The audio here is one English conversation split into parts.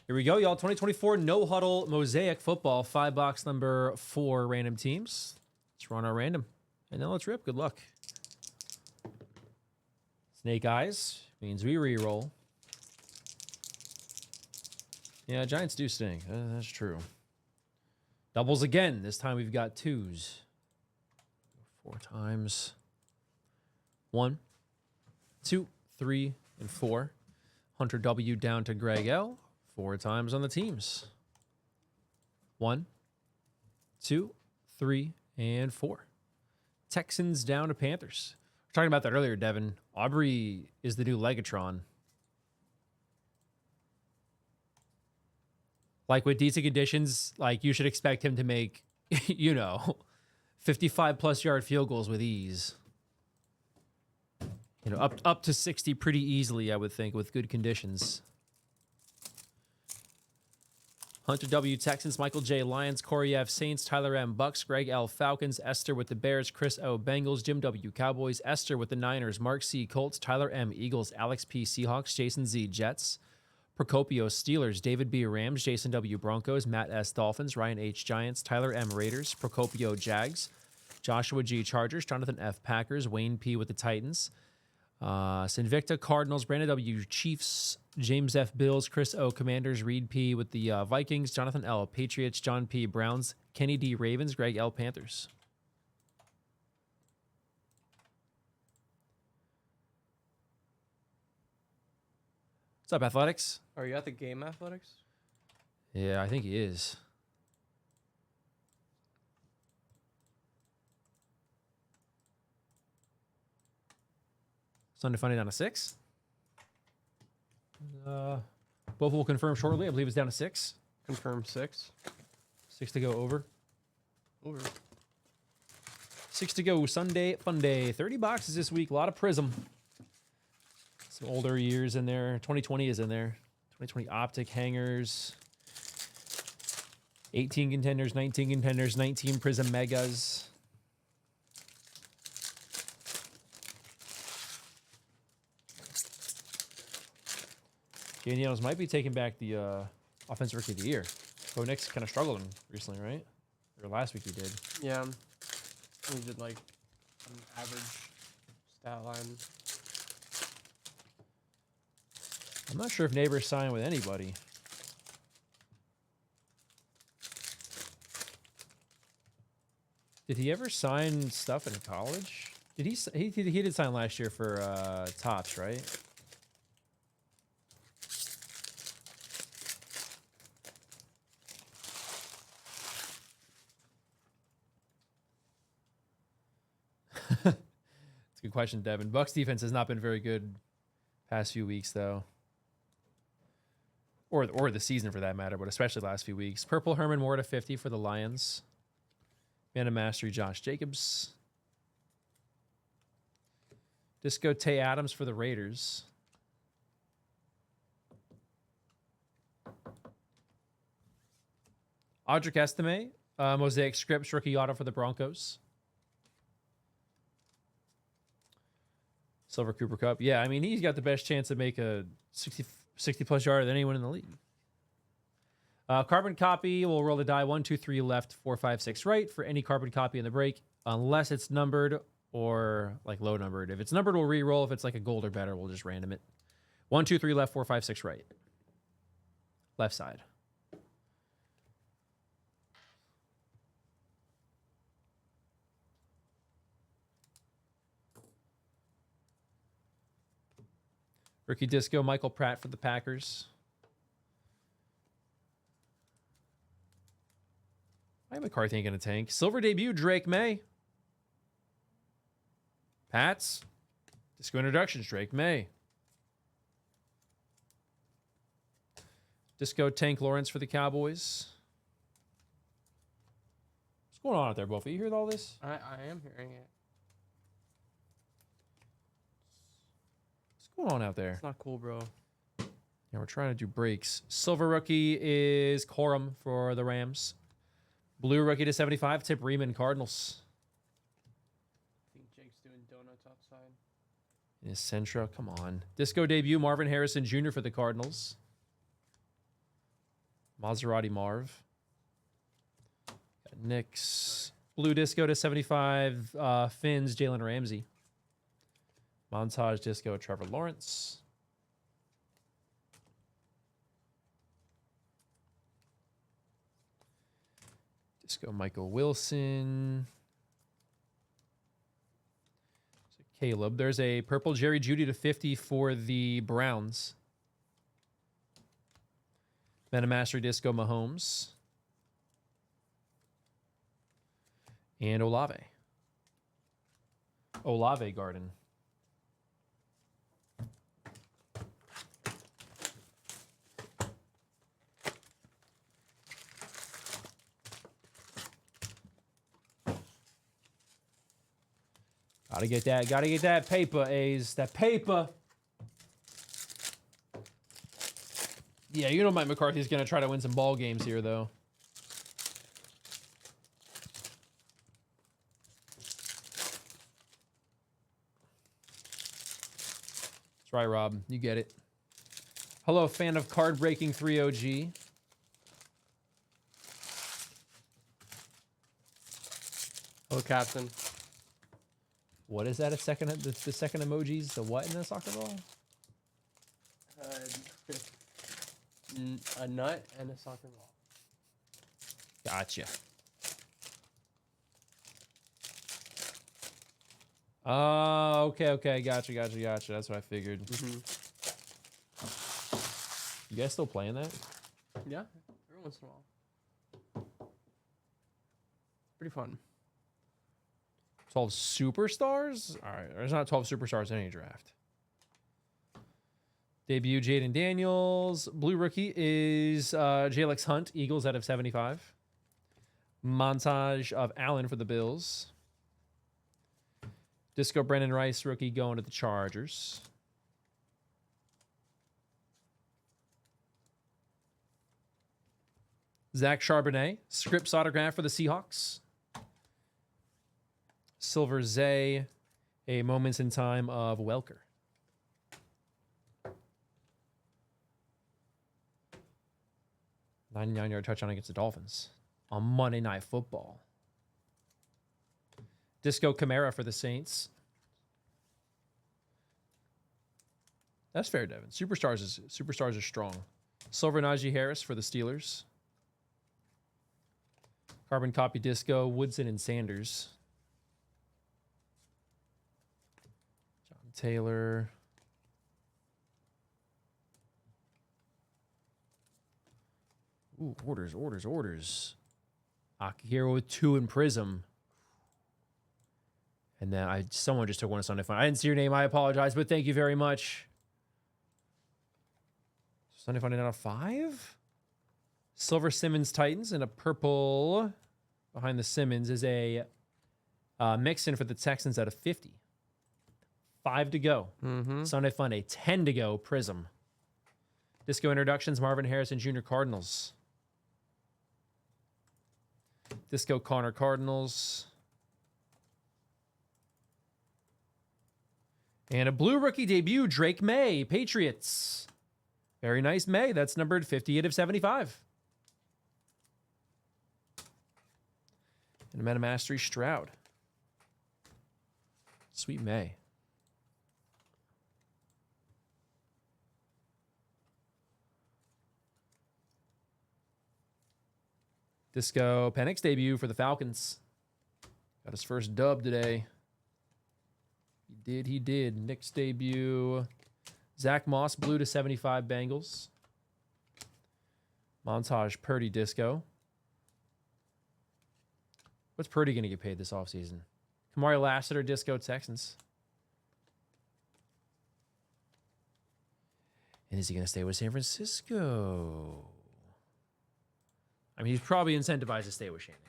Here we go, y'all. 2024 No Huddle Mosaic Football 5-box number 4 random teams. Let's run our random. And then let's rip. Good luck. Snake eyes means we re-roll. Yeah, Giants do stink. That's true. Doubles again. This time we've got 2s. 4 times. 1, 2, 3, and 4. Hunter W down to Greg L. 4 times on the teams. 1, 2, 3, and 4. Texans down to Panthers. We were talking about that earlier, Devin. Aubrey is the new Legatron. Like with decent conditions, like you should expect him to make, 55+ yard field goals with ease. Up to 60 pretty easily, I would think, with good conditions. Hunter W. Texans, Michael J. Lions, Corey F. Saints, Tyler M. Bucks, Greg L. Falcons, Esther with the Bears, Chris O. Bengals, Jim W. Cowboys, Esther with the Niners, Mark C. Colts, Tyler M. Eagles, Alex P. Seahawks, Jason Z. Jets, Procopio Steelers, David B. Rams, Jason W. Broncos, Matt S. Dolphins, Ryan H. Giants, Tyler M. Raiders, Procopio Jags, Joshua G. Chargers, Jonathan F. Packers, Wayne P. with the Titans, Sinvicta Cardinals, Brandon W. Chiefs, James F. Bills, Chris O. Commanders, Reed P. with the Vikings, Jonathan L. Patriots, John P. Browns, Kenny D. Ravens, Greg L. Panthers. What's up, Athletics? Are you at the game, Athletics? Yeah, I think he is. Sunday Funny down to 6. Both will confirm shortly. I believe it's down to 6. Confirm 6. 6 to go over. Over. 6 to go. Sunday Fun Day. 30 boxes this week. A lot of Prism. Some older years in there. 2020 is in there. 2020 Optic hangers. 18 contenders, 19 contenders, 19 Prism Megas. Daniels might be taking back the Offensive Rookie of the Year. Bo Nick's kind of struggling recently, right? Or last week he did. Yeah. He did like an average stat line. I'm not sure if Neighbors signed with anybody. Did he ever sign stuff in college? Did he did sign last year for Topps, right? That's a good question, Devin. Bucks defense has not been very good past few weeks, though. Or the season for that matter, but especially last few weeks. Purple Herman Moore to 50 for the Lions. Man of Mastery Josh Jacobs. Disco Tay Adams for the Raiders. Audric Estime, Mosaic Scripts rookie auto for the Broncos. Silver Cooper Cup. Yeah, I mean, he's got the best chance to make a 60 plus yard than anyone in the league. Carbon copy, we'll roll the die. 1, 2, 3 left, 4, 5, 6 right for any carbon copy in the break, unless it's numbered or like low numbered. If it's numbered, we'll re-roll. If it's like a gold or better, we'll just random it. 1, 2, 3 left, 4, 5, 6 right. Left side. Rookie Disco, Michael Pratt for the Packers. Why McCarthy ain't going to tank? Silver debut, Drake May. Pats. Disco introductions, Drake May. Disco Tank Lawrence for the Cowboys. What's going on out there, Buffy? You hear all this? I am hearing it. What's going on out there? It's not cool, bro. Yeah, we're trying to do breaks. Silver rookie is Corum for the Rams. Blue rookie to 75, Tip Riemann, Cardinals. I think Jake's doing donuts outside. Is Centra, come on. Disco debut, Marvin Harrison Jr. for the Cardinals. Maserati Marv. Got Knicks. Blue Disco to 75. Finns, Jalen Ramsey. Montage Disco, Trevor Lawrence. Disco, Michael Wilson. Caleb. There's a purple Jerry Jeudy to 50 for the Browns. Metamastery Disco Mahomes. And Olave. Olave Garden. Gotta get that paper, A's. That paper. Yeah, you know Mike McCarthy's gonna try to win some ball games here, though. That's right, Rob. You get it. Hello, fan of card breaking 3OG. Hello, Captain. What is that? The second emojis? The what in the soccer ball? A nut and a soccer ball. Gotcha. Oh, okay. Gotcha. That's what I figured. You guys still playing that? Yeah, every once in a while. Pretty fun. 12 superstars? All right, there's not 12 superstars in any draft. Debut Jaden Daniels. Blue rookie is Jalex Hunt, Eagles out of 75. Montage of Allen for the Bills. Disco Brendan Rice, rookie, going to the Chargers. Zach Charbonnet, Scripps autograph for the Seahawks. Silver Zay, a Moments in Time of Welker. $99-yard touchdown against the Dolphins on Monday Night Football. Disco Camara for the Saints. That's fair, Devin. Superstars are strong. Silver Najee Harris for the Steelers. Carbon copy Disco, Woodson and Sanders. John Taylor. Ooh, orders. Akihiro with 2 in Prism. And then someone just took one of Sunday Fun. I didn't see your name. I apologize, but thank you very much. Sunday Fun out of 5. Silver Simmons Titans and a purple behind the Simmons is a Mixon for the Texans out of 50. 5 to go. Sunday Fun, a 10 to go Prism. Disco introductions, Marvin Harrison Jr. Cardinals. Disco Connor Cardinals. And a blue rookie debut, Drake May, Patriots. Very nice May. That's numbered 58 of 75. And a Metamastery Stroud. Sweet May. Disco Penix debut for the Falcons. Got his first dub today. He did. Nick's debut. Zach Moss, blue to 75 Bengals. Montage Purdy Disco. What's Purdy going to get paid this offseason? Kamari Lassiter Disco Texans. And is he going to stay with San Francisco? I mean, he's probably incentivized to stay with Shanahan.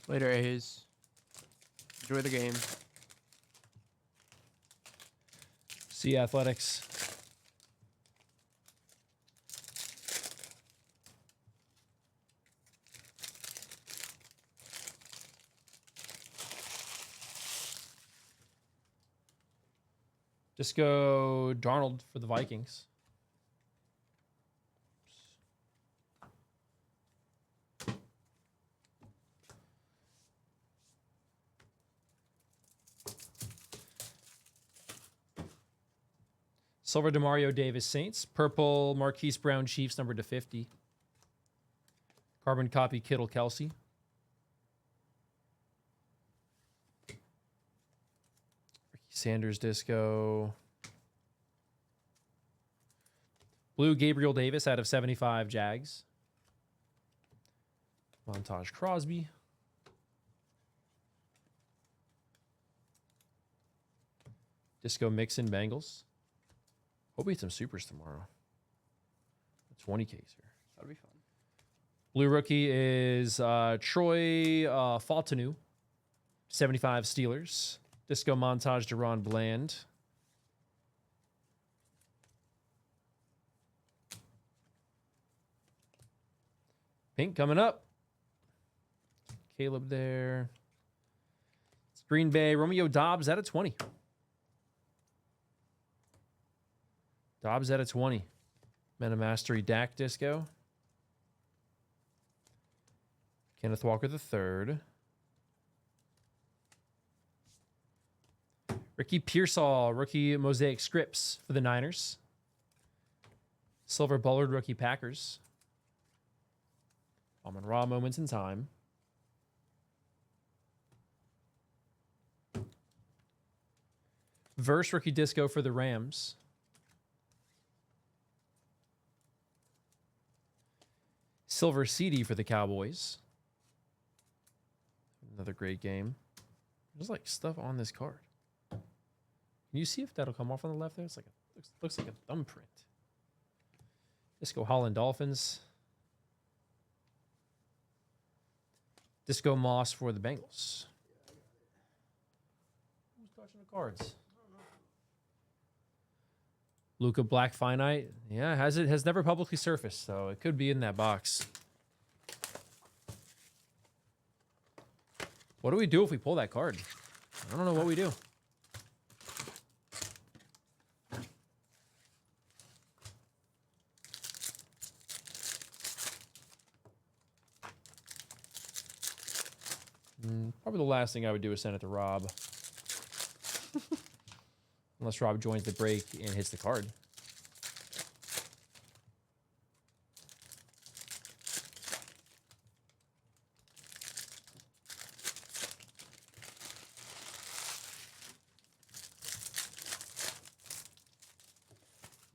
Later, A's. Enjoy the game. See ya, Athletics. Just go Darnold for the Vikings. Silver DeMario Davis Saints. Purple Marquise Brown Chiefs numbered to 50. Carbon copy Kittle Kelsey. Ricky Sanders Disco. Blue Gabriel Davis out of 75 Jags. Montage Crosby. Disco Mixon Bengals. Hope we get some supers tomorrow. 20Ks here. That'll be fun. Blue rookie is Troy Fautanu. 75 Steelers. Disco Montage Deron Bland. Pink coming up. Caleb there. It's Green Bay. Romeo Dobbs out of 20. Dobbs out of 20. Meta Mastery Dak Disco. Kenneth Walker III. Ricky Pearsall, rookie Mosaic Scripts for the Niners. Silver Bullard, rookie Packers. Amon-Ra Moments in Time. Verse rookie Disco for the Rams. Silver CD for the Cowboys. Another great game. There's like stuff on this card. Can you see if that'll come off on the left there? It's like looks like a thumbprint. Disco Holland Dolphins. Disco Moss for the Bengals. Who's touching the cards? Luca Black Finite. Yeah, has never publicly surfaced, so it could be in that box. What do we do if we pull that card? I don't know what we do. Probably the last thing I would do is send it to Rob. Unless Rob joins the break and hits the card.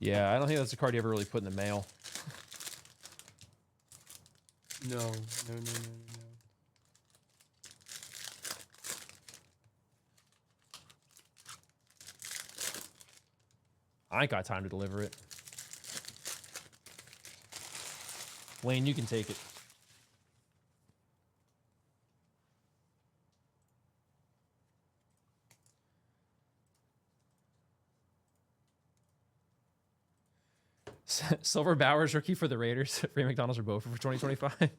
Yeah, I don't think that's a card you ever really put in the mail. No. I ain't got time to deliver it. Wayne, you can take it. Silver Bowers rookie for the Raiders. Ray McDonald's or Beaufort for 2025.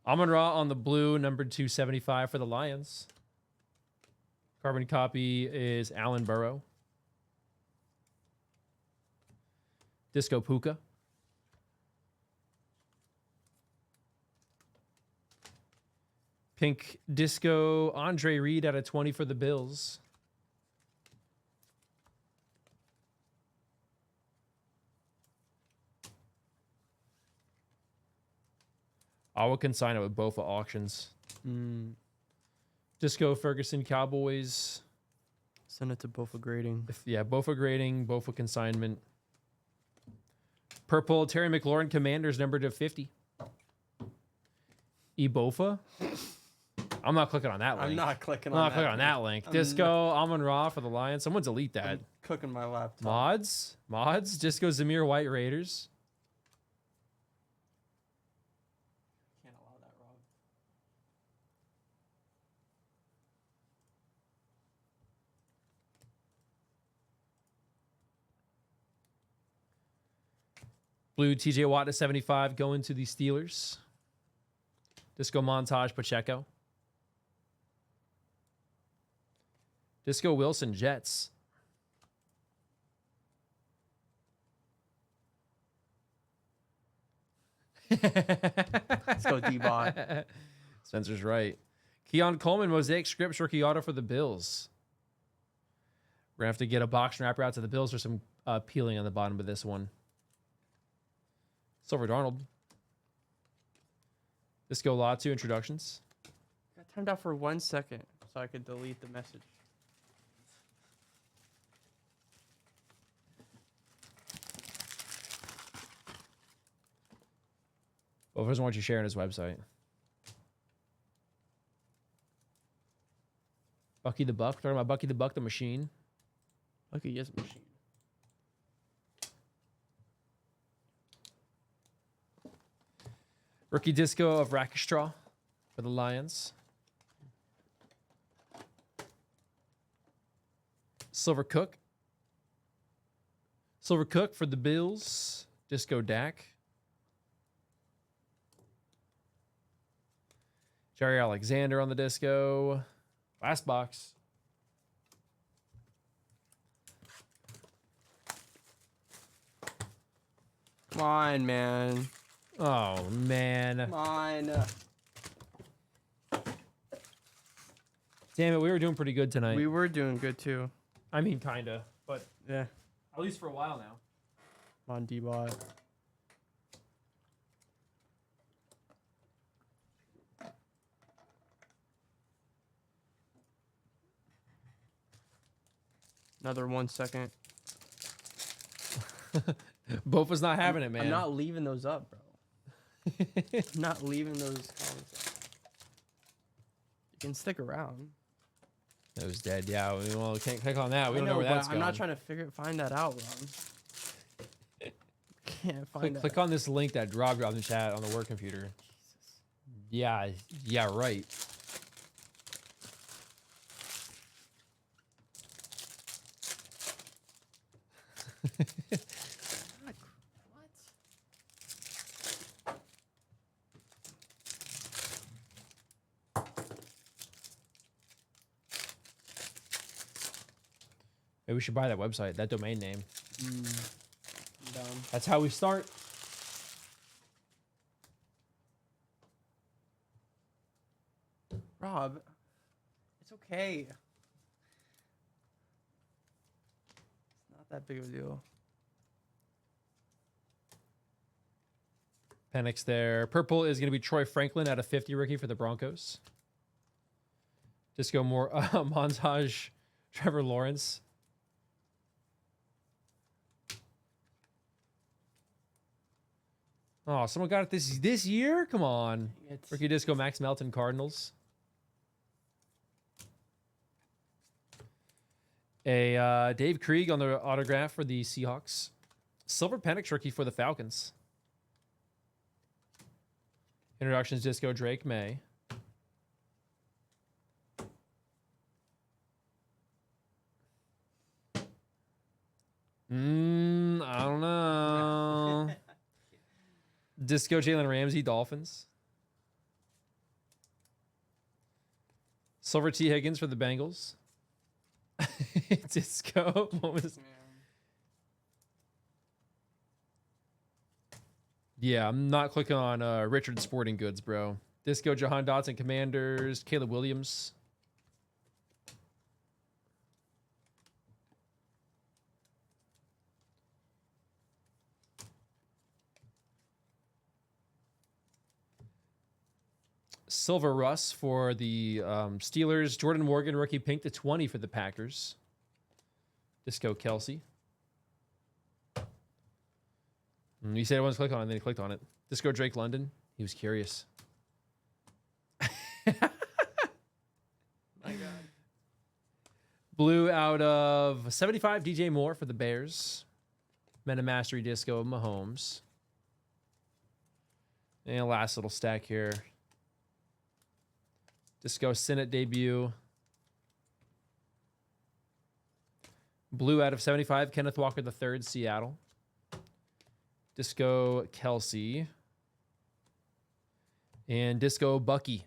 Amon-Ra on the blue, numbered 275 for the Lions. Carbon copy is Alan Burrow. Disco Puka. Pink Disco Andre Reed out of 20 for the Bills. I will consign it with Bofa Auctions. Disco Ferguson Cowboys. Send it to Bofa Grading. Yeah, Bofa Grading, Bofa Consignment. Purple Terry McLaurin Commanders numbered to 50. Ebofa. I'm not clicking on that link. I'm not clicking I'm on not that. clicking on that link. Disco Amon-Ra for the Lions. Someone delete that. I'm cooking my laptop. Mods. Disco Zamir White Raiders. Can't allow that, Rob. Blue TJ Watt to 75 going to the Steelers. Disco Montage Pacheco. Disco Wilson Jets. Let's go D-Bot. Spencer's right. Keon Coleman Mosaic Scripts rookie auto for the Bills. We're going to have to get a box wrapper out to the Bills for some peeling on the bottom of this one. Silver Darnold. Disco Latu introductions. Got timed out for 1 second so I could delete the message. Well, doesn't want you sharing his website. Bucky the Buck. Talking about Bucky the Buck, the machine. Lucky yes machine. Rookie Disco of Rakestraw for the Lions. Silver Cook. Silver Cook for the Bills. Disco Dak. Jerry Alexander on the Disco. Last box. Come on, man. Oh, man. Come on. Damn it, we were doing pretty good tonight. We were doing good too. I mean, kind of. But Yeah. at least for a while now. Come on, D-Bot. Another 1 second. Bofa's not having it, man. I'm not leaving those up, bro. I'm not leaving those comments up. You can stick around. It was dead. Yeah, well, we can't click on that. We don't know where but that's I'm going. not trying to find that out, Ron. Can't find that. Click on this link that dropped in the chat on the work computer. Yeah, right. What? Maybe we should buy that website, that domain name. I'm down. That's how we start. Rob, it's okay. It's not that big of a deal. Penix there. Purple is going to be Troy Franklin out of 50 rookie for the Broncos. Disco more Montage, Trevor Lawrence. Oh, someone got it this year? Come on. Rookie Disco Max Melton Cardinals. A Dave Krieg on the autograph for the Seahawks. Silver Penix rookie for the Falcons. Introductions Disco Drake May. I don't know. Disco Jalen Ramsey Dolphins. Silver T Higgins for the Bengals. Disco. What was? Yeah, I'm not clicking on Richard Sporting Goods, bro. Disco Jahan Dotson Commanders. Caleb Williams. Silver Russ for the Steelers. Jordan Morgan, rookie pink to 20 for the Packers. Disco Kelsey. You said I wanted to click on it, and then he clicked on it. Disco Drake London. He was curious. My God. Blue out of 75, DJ Moore for the Bears. Meta Mastery Disco Mahomes. And last little stack here. Disco Senate debut. Blue out of 75, Kenneth Walker III, Seattle. Disco Kelsey. And Disco Bucky.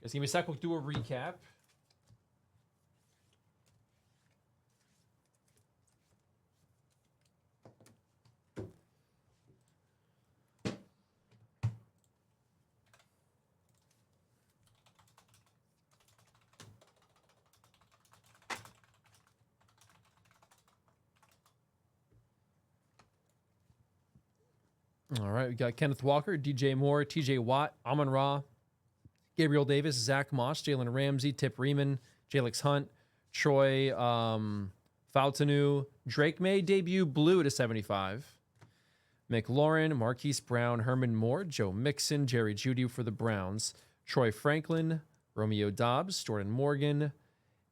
Guys, give me a sec. We'll do a recap. All right, we got Kenneth Walker, DJ Moore, TJ Watt, Amon Ra, Gabriel Davis, Zach Moss, Jalen Ramsey, Tip Riemann, Jalix Hunt, Troy Fautanu, Drake May debut blue to 75. McLaurin, Marquise Brown, Herman Moore, Joe Mixon, Jerry Jeudy for the Browns, Troy Franklin, Romeo Dobbs, Jordan Morgan,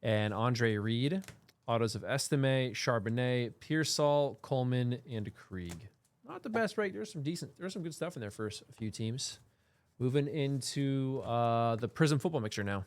and Andre Reed. Autos of Estime, Charbonnet, Pearsall, Coleman, and Krieg. Not the best break. There's some good stuff in there for a few teams. Moving into the Prism Football Mixer now.